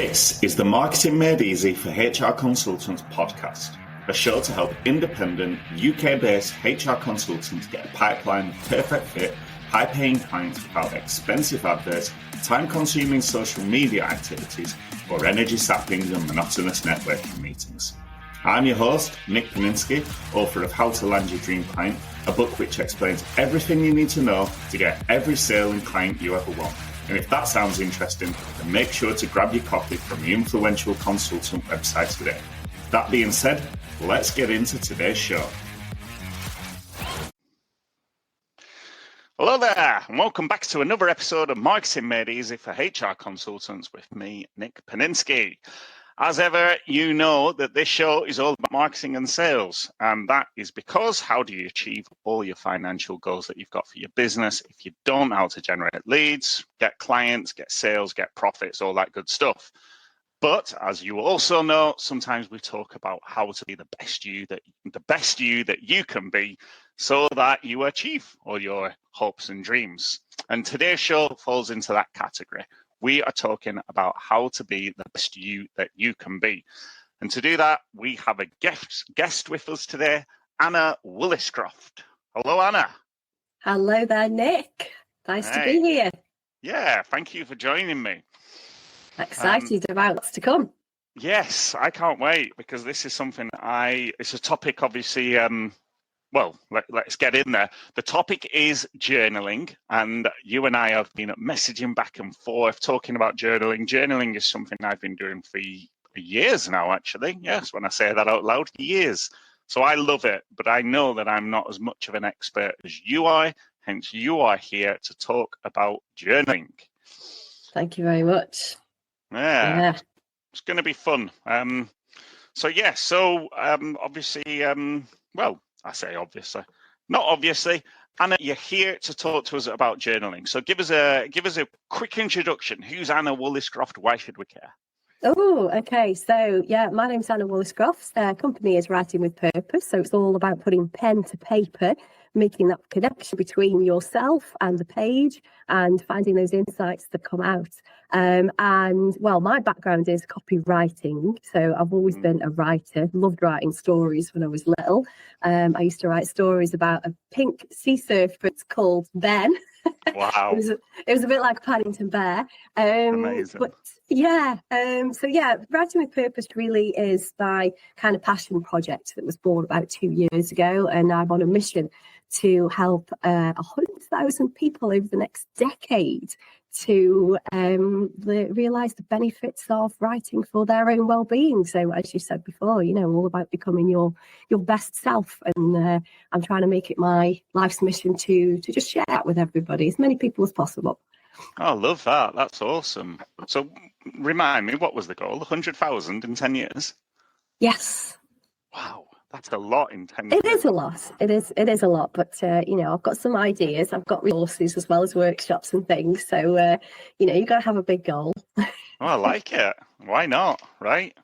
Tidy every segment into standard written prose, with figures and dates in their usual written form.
This is the Marketing Made Easy for HR Consultants podcast, a show to help independent UK-based HR consultants get a pipeline of perfect fit, high-paying clients without expensive adverts, time-consuming social media activities, or energy-sapping and monotonous networking meetings. I'm your host, Nick Paninsky, author of How to Land Your Dream Client, a book which explains everything you need to know to get every sale and client you ever want. And if that sounds interesting, then make sure to grab your copy from the influential consultant website today. That being said, let's get into today's show. Hello there, and welcome back to another episode of Marketing Made Easy for HR Consultants with me, Nick Paninsky. As ever, you know that this show is all about marketing and sales, and that is because how do you achieve all your financial goals that you've got for your business if you don't know how to generate leads, get clients, get sales, get profits, all that good stuff. But as you also know, sometimes we talk about how to be the best you that you can be so that you achieve all your hopes and dreams. And today's show falls into that category. We are talking about how to be the best you that you can be. And to do that, we have a guest with us today, Anna Woolliscroft. Hello, Anna. Hello there, Nick. Nice to be here. Yeah, thank you for joining me. Excited about what's to come. Yes, I can't wait because this is something it's a topic, obviously, let's get in there. The topic is journaling, and you and I have been messaging back and forth talking about journaling. Journaling is something I've been doing for years now, actually. Yes, when I say that out loud, years. So I love it, but I know that I'm not as much of an expert as you are, hence you are here to talk about journaling. Thank you very much. Yeah. It's going to be fun. Obviously, I say obviously, not obviously. Anna, you're here to talk to us about journaling. So give us a quick introduction. Who's Anna Woolliscroft? Why should we care? Oh, okay. So, my name's Anna Woolliscroft. Company is Writing with Purpose. So it's all about putting pen to paper, making that connection between yourself and the page and finding those insights that come out. My background is copywriting. So I've always been a writer, loved writing stories when I was little. I used to write stories about a pink sea serpent called Ben. Wow. it was a bit like Paddington Bear. Amazing. But Writing with Purpose really is my kind of passion project that was born about 2 years ago. And I'm on a mission to help 100,000 people over the next decade to realise the benefits of writing for their own well-being. So as you said before, all about becoming your best self. And I'm trying to make it my life's mission to just share that with everybody, as many people as possible. I love that. That's awesome. So remind me, what was the goal? 100,000 in 10 years? Yes. Wow. That's a lot in 10 years. It is a lot. It is a lot. But, I've got some ideas. I've got resources as well as workshops and things. So, you've got to have a big goal. I like it. Why not? Right.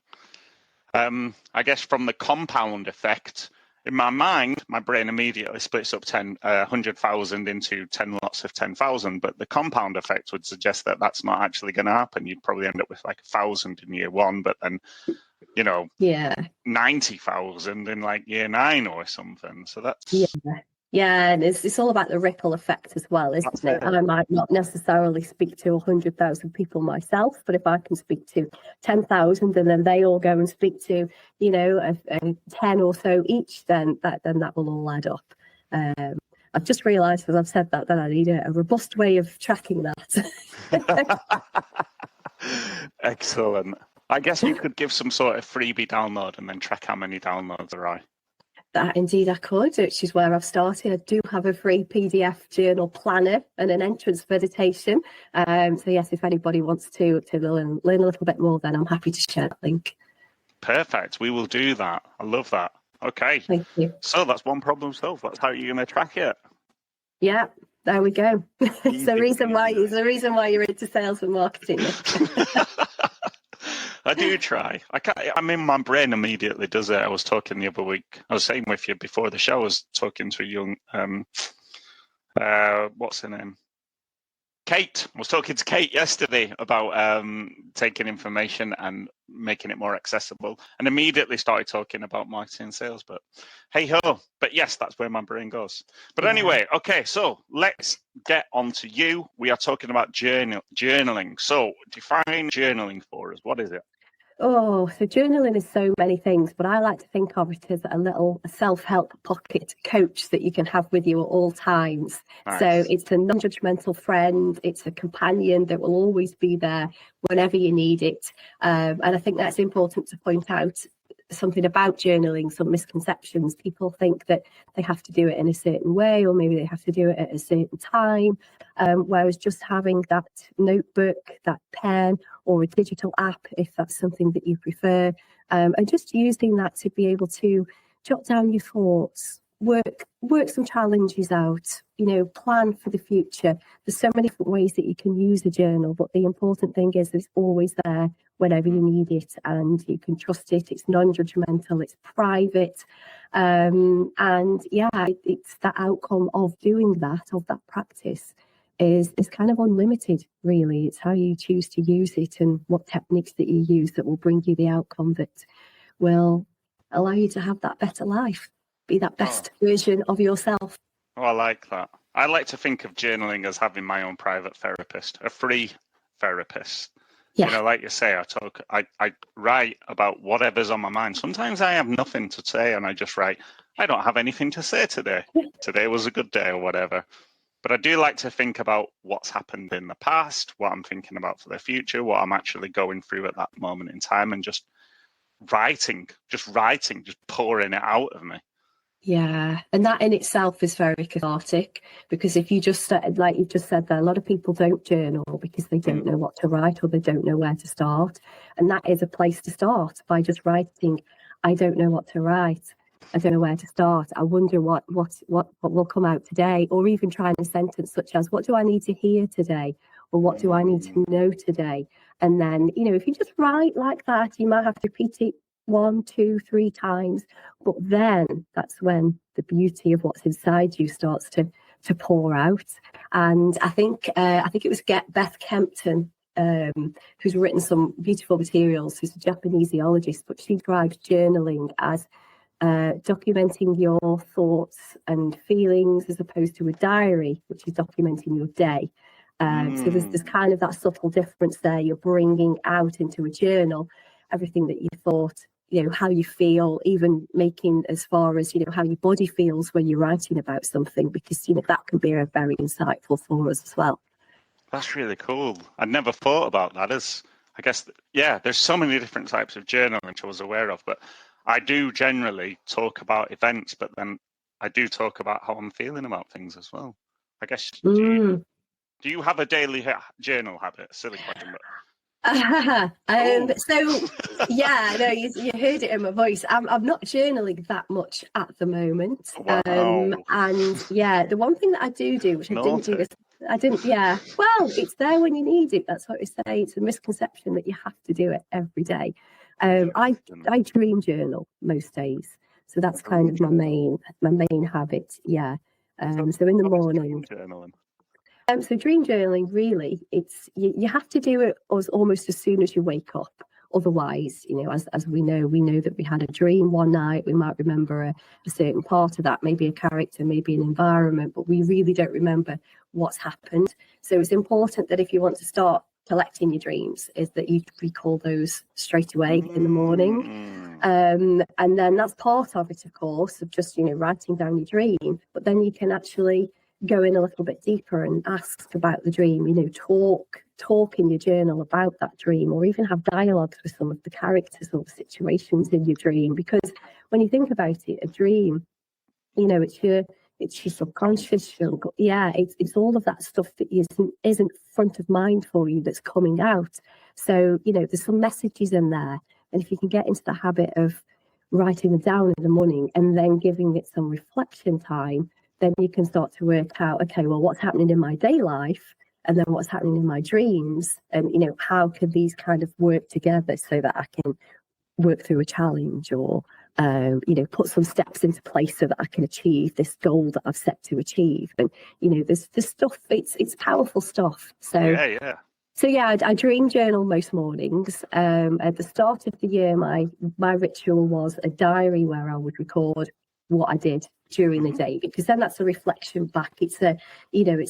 I guess from the compound effect, in my mind, my brain immediately splits up 100,000 into 10 lots of 10,000. But the compound effect would suggest that that's not actually going to happen. You'd probably end up with like 1,000 in year one, but then 90,000 in like year 9 or something. So that's and it's all about the ripple effect as well, isn't it? And I might not necessarily speak to 100,000 people myself, but if I can speak to 10,000 and then they all go and speak to 10 or so each, then that will all add up. I've just realised as I've said that I need a robust way of tracking that. Excellent. I guess you could give some sort of freebie download and then track how many downloads there are. That indeed I could, which is where I've started. I do have a free PDF journal planner and an entrance meditation. So yes, if anybody wants to learn a little bit more, then I'm happy to share that link. Perfect. We will do that. I love that. Okay. Thank you. So that's one problem solved. That's how you're going to track it. Yeah. There we go. It's the reason why you're into sales and marketing. I do try. My brain immediately does it. I was talking the other week. I was saying with you before the show, I was talking to a young, what's her name? Kate, I was talking to Kate yesterday about taking information and making it more accessible, and immediately started talking about marketing and sales. But hey ho, but yes, that's where my brain goes. But anyway, okay, so let's get on to you. We are talking about journaling. So define journaling for us. What is it? Oh, so journaling is so many things, but I like to think of it as a little self-help pocket coach that you can have with you at all times. Nice. So it's a non-judgmental friend, it's a companion that will always be there whenever you need it. And I think that's important to point out something about journaling, some misconceptions. People think that they have to do it in a certain way, or maybe they have to do it at a certain time, whereas just having that notebook, that pen, or a digital app, if that's something that you prefer, and just using that to be able to jot down your thoughts, work some challenges out, plan for the future. There's so many different ways that you can use a journal, but the important thing is it's always there whenever you need it, and you can trust it. It's non-judgmental, it's private, and it's that outcome of doing that, of that practice, is kind of unlimited, really. It's how you choose to use it and what techniques that you use that will bring you the outcome that will allow you to have that better life, be that best version of yourself. Oh, I like that. I like to think of journaling as having my own private therapist, a free therapist. Yeah. Like you say, I write about whatever's on my mind. Sometimes I have nothing to say and I just write, I don't have anything to say today. Today was a good day or whatever. But I do like to think about what's happened in the past, what I'm thinking about for the future, what I'm actually going through at that moment in time, and just writing, just pouring it out of me. Yeah, and that in itself is very cathartic, because if you just, like you just said there, a lot of people don't journal because they don't know what to write, or they don't know where to start. And that is a place to start, by just writing, I don't know what to write. I don't know where to start. I wonder what will come out today, or even trying a sentence such as, what do I need to hear today? Or what do I need to know today? And then, if you just write like that, you might have to repeat it 1, 2, 3 times, but then that's when the beauty of what's inside you starts to pour out. And I think it was Beth Kempton, who's written some beautiful materials, who's a Japanese geologist, but she describes journaling as documenting your thoughts and feelings, as opposed to a diary, which is documenting your day. So there's kind of that subtle difference there. You're bringing out into a journal everything that you thought, how you feel, even making as far as, how your body feels when you're writing about something, because, that can be very insightful for us as well. That's really cool. I'd never thought about that. I guess, there's so many different types of journaling which I was aware of, but I do generally talk about events, but then I do talk about how I'm feeling about things as well. I guess, do you have a daily journal habit? Silly question, but... So you heard it in my voice. I'm not journaling that much at the moment. Wow. And the one thing that I do, which I didn't do this, well, it's there when you need it. That's what we say. It's a misconception that you have to do it every day. I dream journal most days, so that's kind of my main habit. So in the morning. So dream journaling, really, it's you have to do it almost as soon as you wake up. Otherwise, as we know that we had a dream one night, we might remember a certain part of that, maybe a character, maybe an environment, but we really don't remember what's happened. So it's important that if you want to start collecting your dreams, is that you recall those straight away in the morning. And then that's part of it, of course, of just, writing down your dream. But then you can actually go in a little bit deeper and ask about the dream, talk in your journal about that dream, or even have dialogues with some of the characters or the situations in your dream. Because when you think about it, a dream, it's your subconscious. It's all of that stuff that isn't front of mind for you that's coming out. So, there's some messages in there. And if you can get into the habit of writing them down in the morning and then giving it some reflection time, then you can start to work out, okay, well, what's happening in my day life, and then what's happening in my dreams, and, how can these kind of work together so that I can work through a challenge or put some steps into place so that I can achieve this goal that I've set to achieve. And, there's stuff, it's powerful stuff. So, I dream journal most mornings. At the start of the year, my ritual was a diary where I would record what I did during the day, because then that's a reflection back. It's a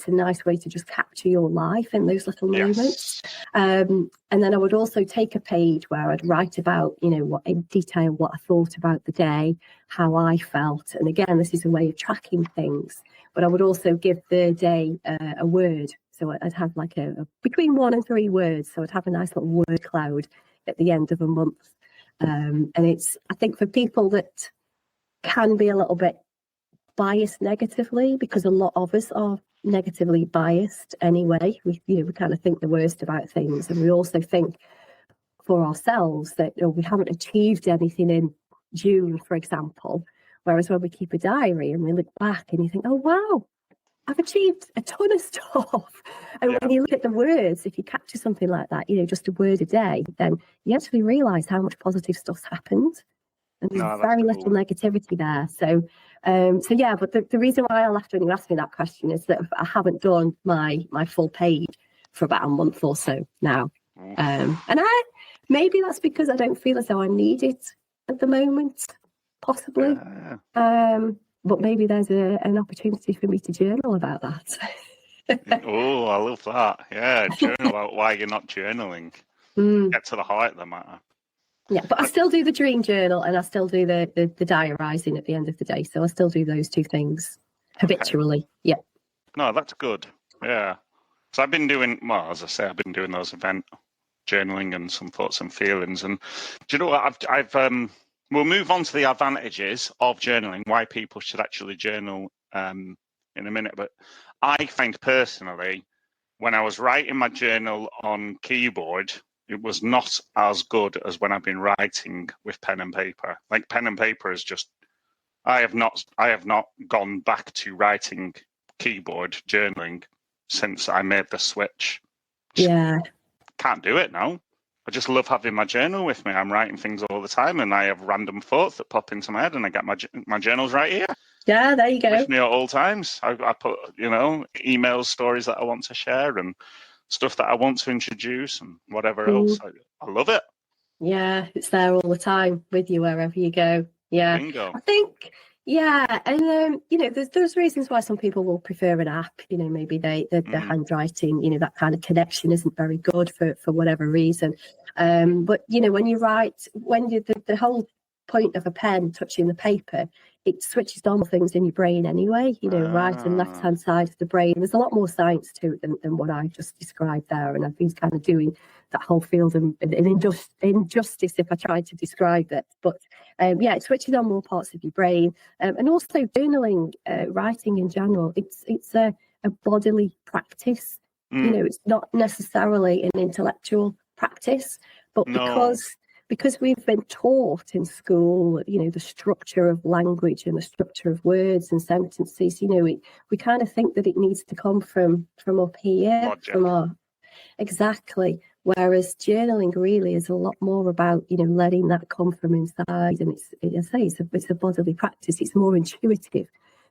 nice way to just capture your life in those little moments. And then I would also take a page where I'd write about, in detail what I thought about the day, how I felt. And again, this is a way of tracking things, but I would also give the day a word. So I'd have like a between 1 and 3 words. So I'd have a nice little word cloud at the end of a month. And I think for people that can be a little bit biased negatively, because a lot of us are negatively biased anyway. We kind of think the worst about things, and we also think for ourselves that we haven't achieved anything in June, for example. Whereas when we keep a diary and we look back and you think, oh wow, I've achieved a ton of stuff. And when you look at the words, if you capture something like that, just a word a day, then you actually realise how much positive stuff's happened. And there's very little negativity there. So, but the reason why I laughed when you asked me that question is that I haven't done my full page for about a month or so now. And maybe that's because I don't feel as though I need it at the moment, possibly. But maybe there's an opportunity for me to journal about that. Oh, I love that. Yeah, journal about why you're not journaling. Get to the heart of the matter. Yeah, but I still do the dream journal and I still do the diarising at the end of the day. So I still do those 2 things habitually. Okay. Yeah. No, that's good. Yeah. So I've been doing, as I say, I've been doing those event journaling and some thoughts and feelings. And do you know what? We'll move on to the advantages of journaling, why people should actually journal in a minute. But I find personally, when I was writing my journal on keyboard, it was not as good as when I've been writing with pen and paper. Like pen and paper is just, I have not gone back to writing keyboard journaling since I made the switch. Yeah. Can't do it now. I just love having my journal with me. I'm writing things all the time and I have random thoughts that pop into my head and I get my journals right here. Yeah, there you go. With me at all times. I put, emails, stories that I want to share and stuff that I want to introduce and whatever else. I love it. Yeah, it's there all the time with you wherever you go. Yeah. Bingo. I think, and there's reasons why some people will prefer an app. Maybe the handwriting, that kind of connection isn't very good for whatever reason. But when you write, the whole point of a pen touching the paper, it switches on things in your brain anyway, right and left hand side of the brain. There's a lot more science to it than what I just described there. And I've been kind of doing that whole field an injustice if I tried to describe it. But it switches on more parts of your brain. And also journaling, writing in general, it's a bodily practice. It's not necessarily an intellectual practice, but because we've been taught in school, the structure of language and the structure of words and sentences, we kind of think that it needs to come from up here, exactly. Whereas journaling really is a lot more about, letting that come from inside. And it's a bodily practice. It's more intuitive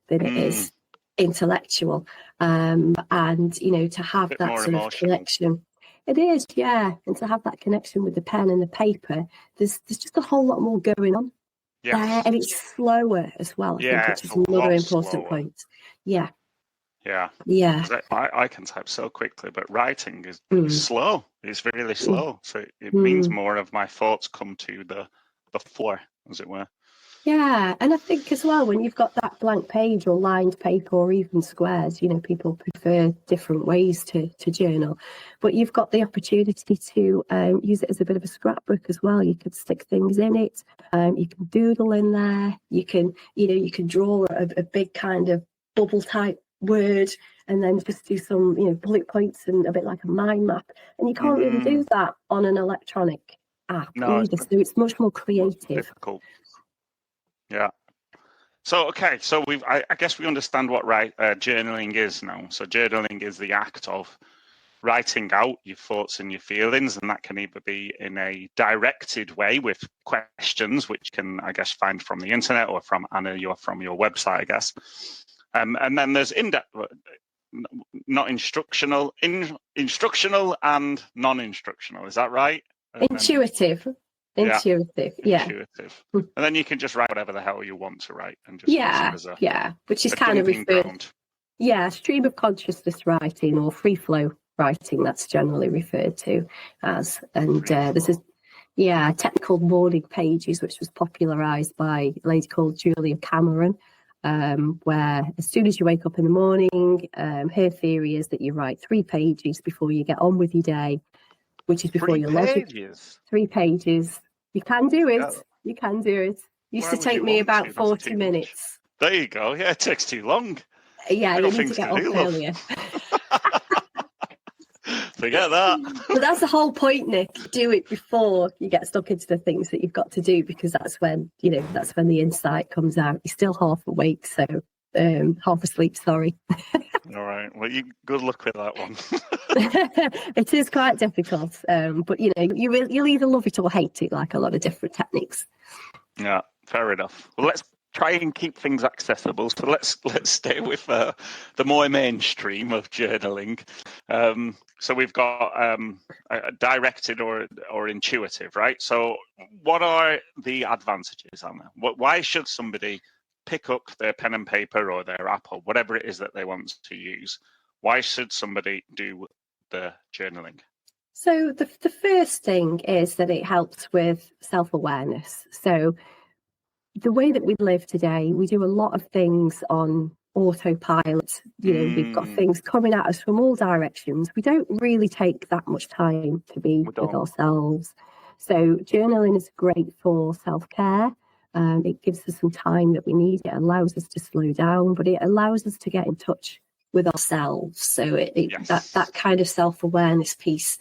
than it is intellectual. And, to have that sort of connection. It is, yeah. And to have that connection with the pen and the paper, there's just a whole lot more going on there. And it's slower as well, I think, which is another important point. Yeah. Yeah. Yeah. I can type so quickly, but writing is slow. It's really slow. So it means more of my thoughts come to the floor, as it were. Yeah, and I think as well, when you've got that blank page or lined paper or even squares, people prefer different ways to journal. But you've got the opportunity to use it as a bit of a scrapbook as well. You could stick things in it. You can doodle in there. You can draw a big kind of bubble type word and then just do some, bullet points and a bit like a mind map. And you can't really do that on an electronic app either. So it's much more creative. Difficult. Yeah. So, okay. So I guess we understand what journaling is now. So journaling is the act of writing out your thoughts and your feelings, and that can either be in a directed way with questions, which can, I guess, find from the internet or from Anna, from your website, I guess. And then there's in-depth, not instructional, instructional and non-instructional. Is that right? Intuitive. Intuitive. Intuitive. And then you can just write whatever the hell you want to write, and just use it as which is kind of referred. Stream of consciousness writing or free flow writing, that's generally referred to as. And this is technical morning pages, which was popularized by a lady called Julia Cameron, where as soon as you wake up in the morning, her theory is that you write 3 pages before you get on with your day, which is before your logic. 3 pages. You can do it. You can do it. Used to take me about 40 minutes. There you go. Yeah, it takes too long. Yeah, you need to get up earlier. Forget that. But that's the whole point, Nick. Do it before you get stuck into the things that you've got to do, because that's when the insight comes out. You're still half awake, so half asleep, sorry. All right. Well, good luck with that one. It is quite difficult, but you'll either love it or hate it, like a lot of different techniques. Yeah, fair enough. Well, let's try and keep things accessible. So let's stay with the more mainstream of journaling. So we've got directed or intuitive, right? So what are the advantages, Anna? Why should somebody pick up their pen and paper or their app or whatever it is that they want to use? Why should somebody do the journaling? So the first thing is that it helps with self-awareness. So the way that we live today, we do a lot of things on autopilot. We've got things coming at us from all directions. We don't really take that much time to be with ourselves. So journaling is great for self-care. It gives us some time that we need. It allows us to slow down, but it allows us to get in touch with ourselves. So that kind of self-awareness piece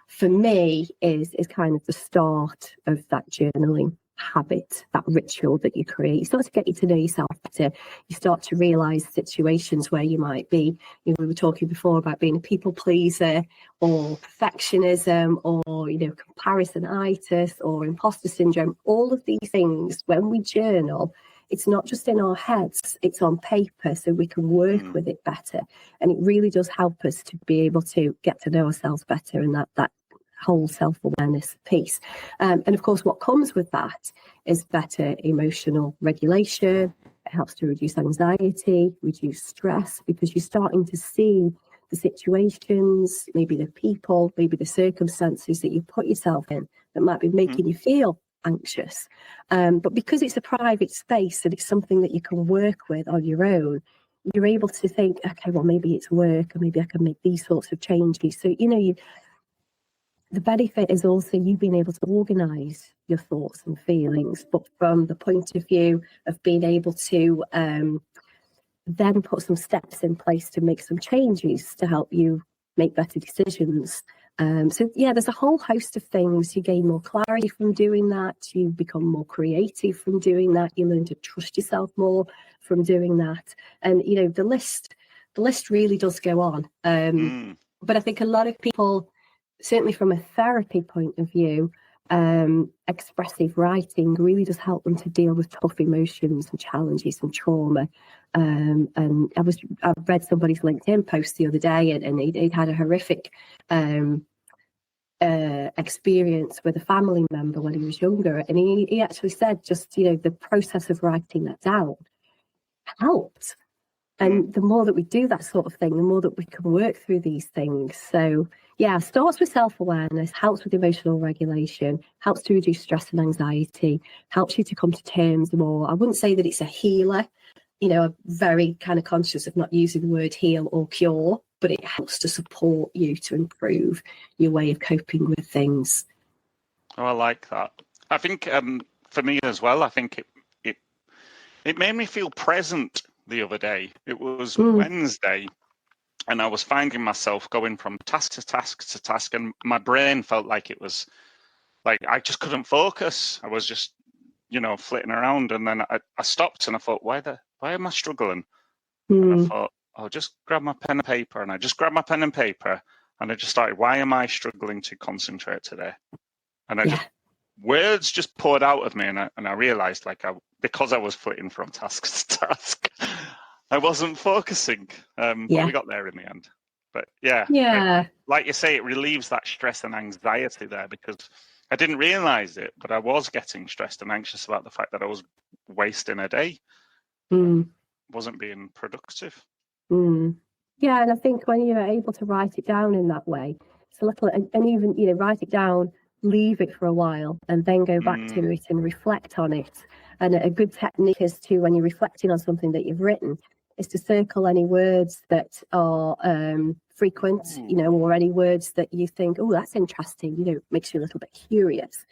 for me is kind of the start of that journaling habit, that ritual that you create. You start to get to know yourself better. You start to realize situations where you might be, we were talking before about being a people pleaser or perfectionism or, comparisonitis or imposter syndrome. All of these things, when we journal, it's not just in our heads, it's on paper, so we can work with it better. And it really does help us to be able to get to know ourselves better, and that whole self-awareness piece. And of course, what comes with that is better emotional regulation. It helps to reduce anxiety, reduce stress, because you're starting to see the situations, maybe the people, maybe the circumstances that you put yourself in that might be making you feel anxious. But because it's a private space and it's something that you can work with on your own, you're able to think, okay, well, maybe it's work, or maybe I can make these sorts of changes. So, the benefit is also you being able to organise your thoughts and feelings, but from the point of view of being able to then put some steps in place to make some changes to help you make better decisions. There's a whole host of things. You gain more clarity from doing that. You become more creative from doing that. You learn to trust yourself more from doing that. And, the list really does go on. But I think a lot of people, certainly from a therapy point of view, expressive writing really does help them to deal with tough emotions and challenges and trauma. And I read somebody's LinkedIn post the other day, and he'd had a horrific experience with a family member when he was younger. And he actually said just, the process of writing that down helped. And the more that we do that sort of thing, the more that we can work through these things. So, starts with self-awareness, helps with emotional regulation, helps to reduce stress and anxiety, helps you to come to terms more. I wouldn't say that it's a healer. I'm very kind of conscious of not using the word heal or cure, but it helps to support you to improve your way of coping with things. Oh, I like that. I think for me as well, I think it made me feel present the other day. It was Wednesday, and I was finding myself going from task to task to task, and my brain felt like it was like I just couldn't focus. I was just, flitting around, and then I stopped and I thought, why am I struggling? And I thought, I'll just grab my pen and paper, and I just grabbed my pen and paper, And I just started, why am I struggling to concentrate today? And words just poured out of me, and I realized, like, because I was flitting from task to task, I wasn't focusing. But we got there in the end. But like you say, it relieves that stress and anxiety there, because I didn't realize it, but I was getting stressed and anxious about the fact that I was wasting a day. Wasn't being productive. Yeah, and I think when you're able to write it down in that way, it's a little, and even, you know, write it down, leave it for a while, and then go back to it and reflect on it. And a good technique is to, when you're reflecting on something that you've written, is to circle any words that are frequent, you know, or any words that you think, oh, that's interesting, you know, makes you a little bit curious.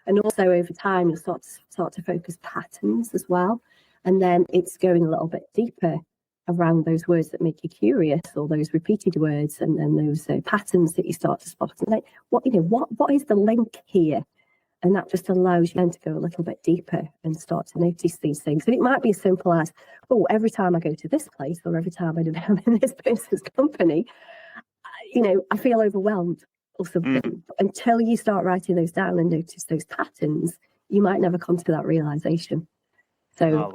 And also over time, you'll start to focus patterns as well. And then it's going a little bit deeper around those words that make you curious, or those repeated words, and then those patterns that you start to spot. And like, what is the link here? And that just allows you then to go a little bit deeper and start to notice these things. And it might be as simple as, oh, every time I go to this place, or every time I'm in this person's company, you know, I feel overwhelmed or something. Until you start writing those down and notice those patterns, you might never come to that realization. So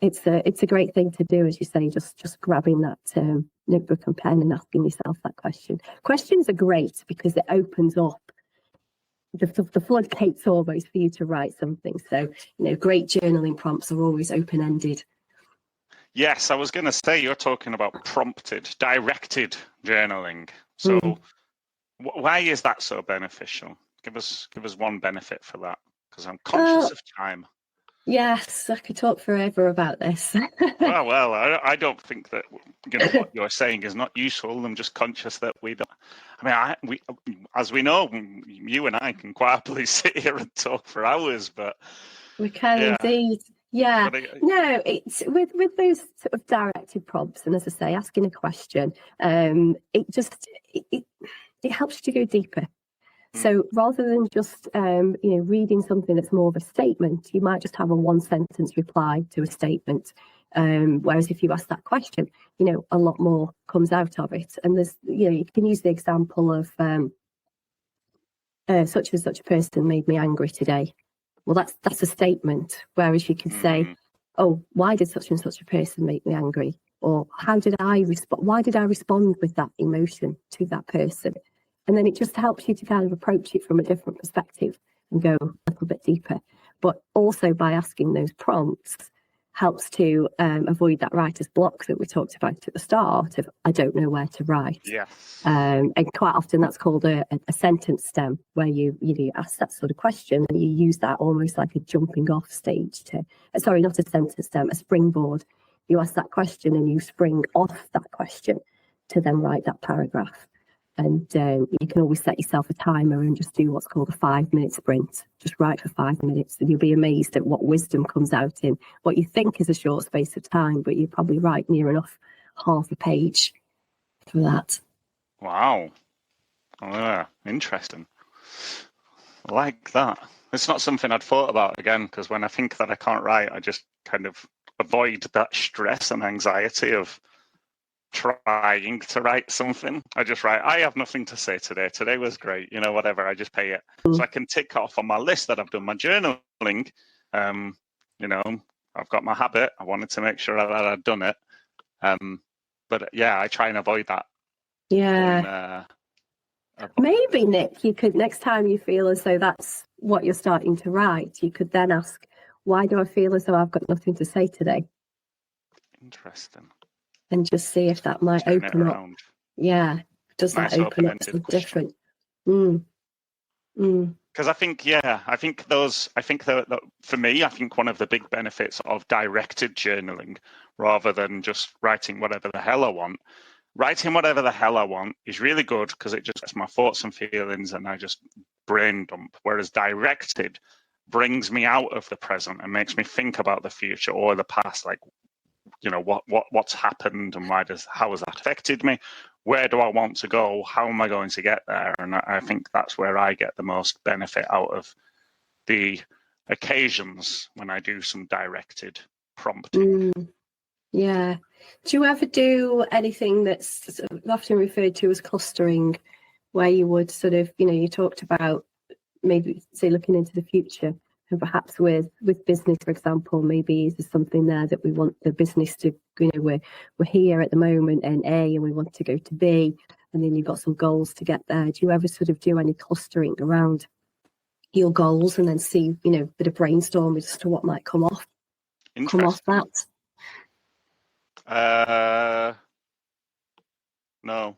it's a great thing to do, as you say, just grabbing that notebook and pen and asking yourself that question. Questions are great because it opens up the floodgates almost for you to write something. So, you know, great journaling prompts are always open-ended. Yes, I was going to say, you're talking about prompted, directed journaling. So why is that so beneficial? Give us one benefit for that, because I'm conscious of time. Yes, I could talk forever about this. well, I don't think that, you know, what you're saying is not useful. I'm just conscious that we don't. I mean, as we know, you and I can quite happily sit here and talk for hours, but we can indeed. Yeah, no, it's with those sort of directed prompts, and as I say, asking a question, it helps you to go deeper. So rather than just you know, reading something that's more of a statement, you might just have a one sentence reply to a statement. Whereas if you ask that question, you know, a lot more comes out of it. And there's, you know, you can use the example of such and such a person made me angry today. Well, that's a statement. Whereas you can say, oh, why did such and such a person make me angry? Or how did I respond? Why did I respond with that emotion to that person? And then it just helps you to kind of approach it from a different perspective and go a little bit deeper. But also by asking those prompts helps to avoid that writer's block that we talked about at the start of, I don't know where to write. Yeah. And quite often that's called a sentence stem, where you ask that sort of question and you use that almost like a jumping off stage to, sorry, not a sentence stem, a springboard. You ask that question and you spring off that question to then write that paragraph. And you can always set yourself a timer and just do what's called a 5-minute sprint. Just write for 5 minutes and you'll be amazed at what wisdom comes out in what you think is a short space of time, but you probably write near enough half a page for that. Wow. Interesting. I like that. It's not something I'd thought about, again, because when I think that I can't write, I just kind of avoid that stress and anxiety of trying to write something. I just write, I have nothing to say today. Today was great. You know, whatever. I just pay it. So I can tick off on my list that I've done my journaling. You know, I've got my habit. I wanted to make sure that I'd done it. But yeah, I try and avoid that. Yeah. Maybe, Nick, you could, next time you feel as though that's what you're starting to write, you could then ask, why do I feel as though I've got nothing to say today? Interesting. And just see if that might open up. Yeah. Does that open up something different? Because I think that for me, I think one of the big benefits of directed journaling, rather than just writing whatever the hell I want, writing whatever the hell I want is really good because it just gets my thoughts and feelings and I just brain dump. Whereas directed brings me out of the present and makes me think about the future or the past, like, you know, what's happened and how has that affected me? Where do I want to go? How am I going to get there? And I think that's where I get the most benefit out of the occasions when I do some directed prompting. Yeah. Do you ever do anything that's often referred to as clustering, where you would sort of, you talked about maybe say looking into the future, and perhaps with business, for example, maybe is there something there that we want the business to, we're here at the moment in A and we want to go to B, and then you've got some goals to get there. Do you ever sort of do any clustering around your goals and then see, a bit of brainstorming as to what might come off that? No.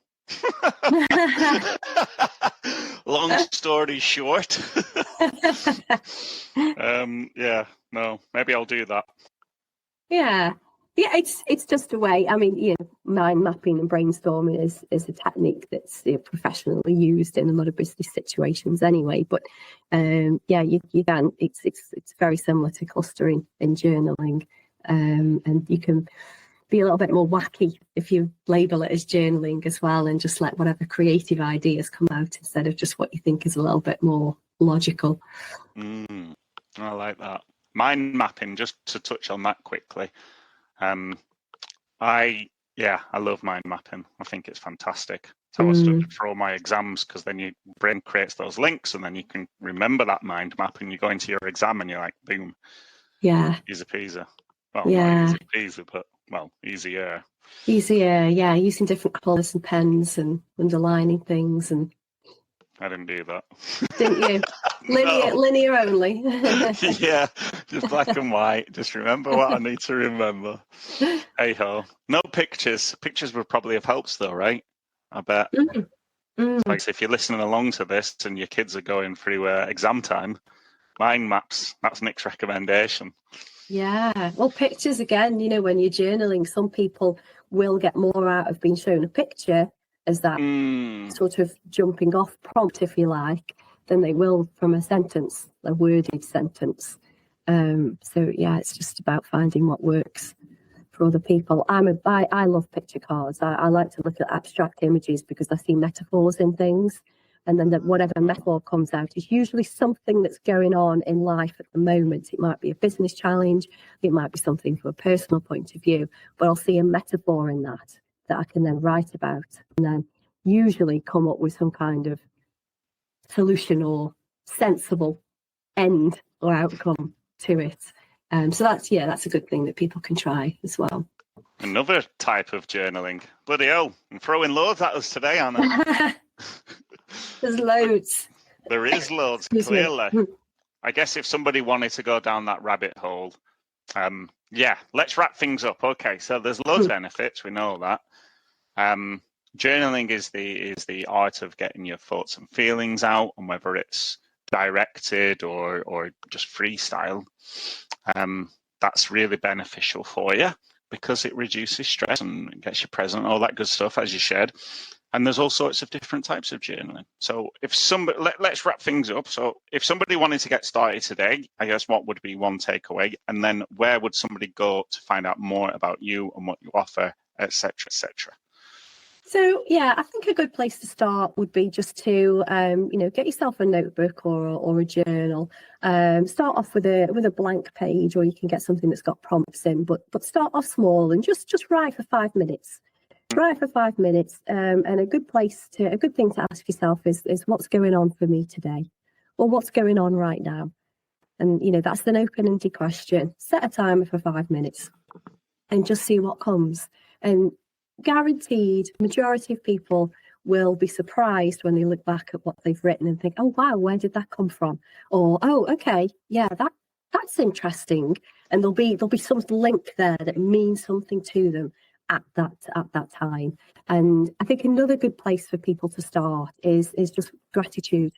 Long story short. No, maybe I'll do that. Yeah, it's just a way. I mean, mind mapping and brainstorming is a technique that's professionally used in a lot of business situations anyway. But you can. It's very similar to clustering in journaling, and you can be a little bit more wacky if you label it as journaling as well, and just let whatever creative ideas come out instead of just what you think is a little bit more logical. I like that. Mind mapping, just to touch on that quickly. I love mind mapping. I think it's fantastic. It's how I studied for all my exams, because then your brain creates those links and then you can remember that mind map and you go into your exam and you're like, boom. Yeah. Easy peasy. Well, not easy peasy, but easier. Easier, yeah. Using different colours and pens and underlining things. And I didn't do that. Didn't you? Linear only. Yeah, just black and white. Just remember what I need to remember. Hey ho. No pictures. Pictures would probably have helped though, right? I bet. Like if you're listening along to this and your kids are going through exam time, mind maps, that's Nick's recommendation. Yeah. Well, pictures again, when you're journaling, some people will get more out of being shown a picture as that sort of jumping off prompt, if you like, than they will from a sentence, a worded sentence. It's just about finding what works for other people. I love picture cards. I like to look at abstract images because I see metaphors in things, and then whatever metaphor comes out is usually something that's going on in life at the moment. It might be a business challenge, it might be something from a personal point of view, but I'll see a metaphor in that I can then write about, and then usually come up with some kind of solution or sensible end or outcome to it. So that's a good thing that people can try as well. Another type of journaling. Bloody hell, I'm throwing loads at us today, Anna. There's loads. There is loads, clearly. I guess if somebody wanted to go down that rabbit hole, let's wrap things up. Okay, so there's loads of benefits, we know that. Journaling is the art of getting your thoughts and feelings out, and whether it's directed or just freestyle. That's really beneficial for you because it reduces stress and gets you present, all that good stuff, as you shared. And there's all sorts of different types of journaling. So if somebody, let's wrap things up. So if somebody wanted to get started today, I guess what would be one takeaway? And then where would somebody go to find out more about you and what you offer, etc., etc.? So, I think a good place to start would be just to, get yourself a notebook or a journal. Start off with a blank page, or you can get something that's got prompts in. But start off small and just write for 5 minutes. Write for 5 minutes. And a good thing to ask yourself is what's going on for me today, or what's going on right now. And that's an open-ended question. Set a timer for 5 minutes, and just see what comes. And guaranteed, majority of people will be surprised when they look back at what they've written and think, oh wow, where did that come from? Or, oh, okay, yeah, that's interesting. And there'll be some link there that means something to them at that time. And I think another good place for people to start is just gratitude.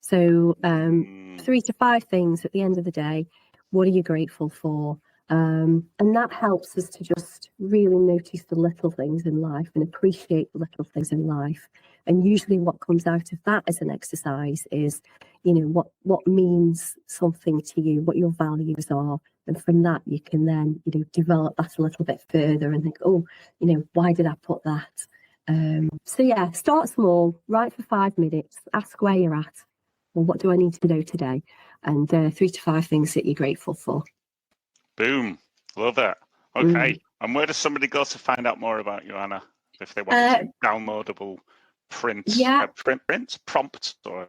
So 3 to 5 things at the end of the day. What are you grateful for? And that helps us to just really notice the little things in life and appreciate the little things in life. And usually what comes out of that as an exercise is, what means something to you, what your values are. And from that, you can then, develop that a little bit further and think, oh, why did I put that? Start small, write for 5 minutes, ask where you're at. Well, what do I need to know today? And 3 to 5 things that you're grateful for. Boom. Love it. Okay. And where does somebody go to find out more about you, Anna, if they want a downloadable print, Yeah. print prompt or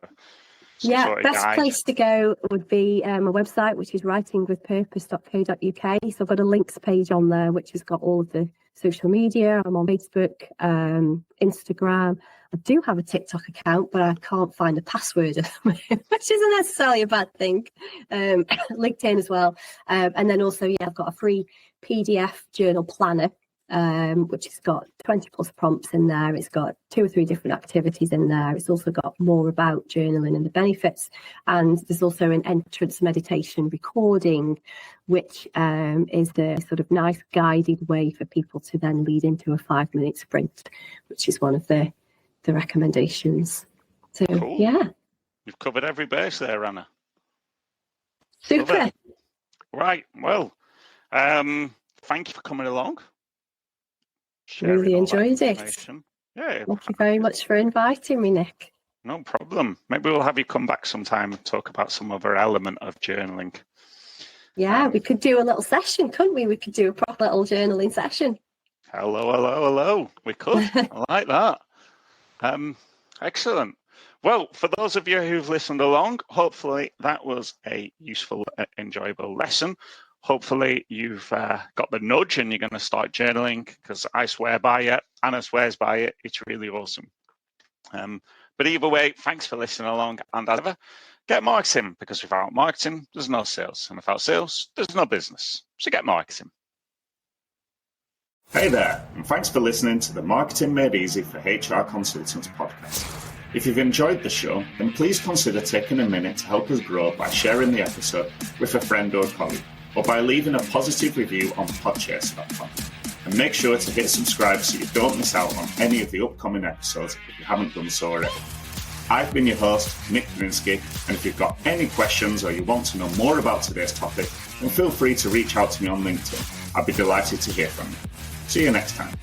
some Yeah, sort of best guide? place to go would be my website, which is writingwithpurpose.co.uk. So I've got a links page on there, which has got all of the social media. I'm on Facebook, Instagram. I do have a TikTok account, but I can't find the password, which isn't necessarily a bad thing. LinkedIn as well. And then also, yeah, I've got a free PDF journal planner, which has got 20 plus prompts in there. It's got 2 or 3 different activities in there. It's also got more about journaling and the benefits. And there's also an entrance meditation recording, which is the sort of nice guided way for people to then lead into a 5-minute sprint, which is one of the recommendations. So, Cool. yeah. You've covered every base there, Anna. Super. Right. Well, thank you for coming along. Really enjoyed it. Yeah. Thank you very much for inviting me, Nick. No problem. Maybe we'll have you come back sometime and talk about some other element of journaling. Yeah, we could do a little session, couldn't we? We could do a proper little journaling session. Hello. We could. I like that. Excellent. Well, for those of you who've listened along, hopefully that was a useful, enjoyable lesson. Hopefully you've got the nudge and you're going to start journaling, because I swear by it. Anna swears by it. It's really awesome. But either way, thanks for listening along. And as ever, get marketing, because without marketing, there's no sales. And without sales, there's no business. So get marketing. Hey there, and thanks for listening to the Marketing Made Easy for HR Consultants podcast. If you've enjoyed the show, then please consider taking a minute to help us grow by sharing the episode with a friend or colleague, or by leaving a positive review on podchaser.com. And make sure to hit subscribe so you don't miss out on any of the upcoming episodes if you haven't done so already. I've been your host, Nick Paninsky, and if you've got any questions or you want to know more about today's topic, then feel free to reach out to me on LinkedIn. I'd be delighted to hear from you. See you next time.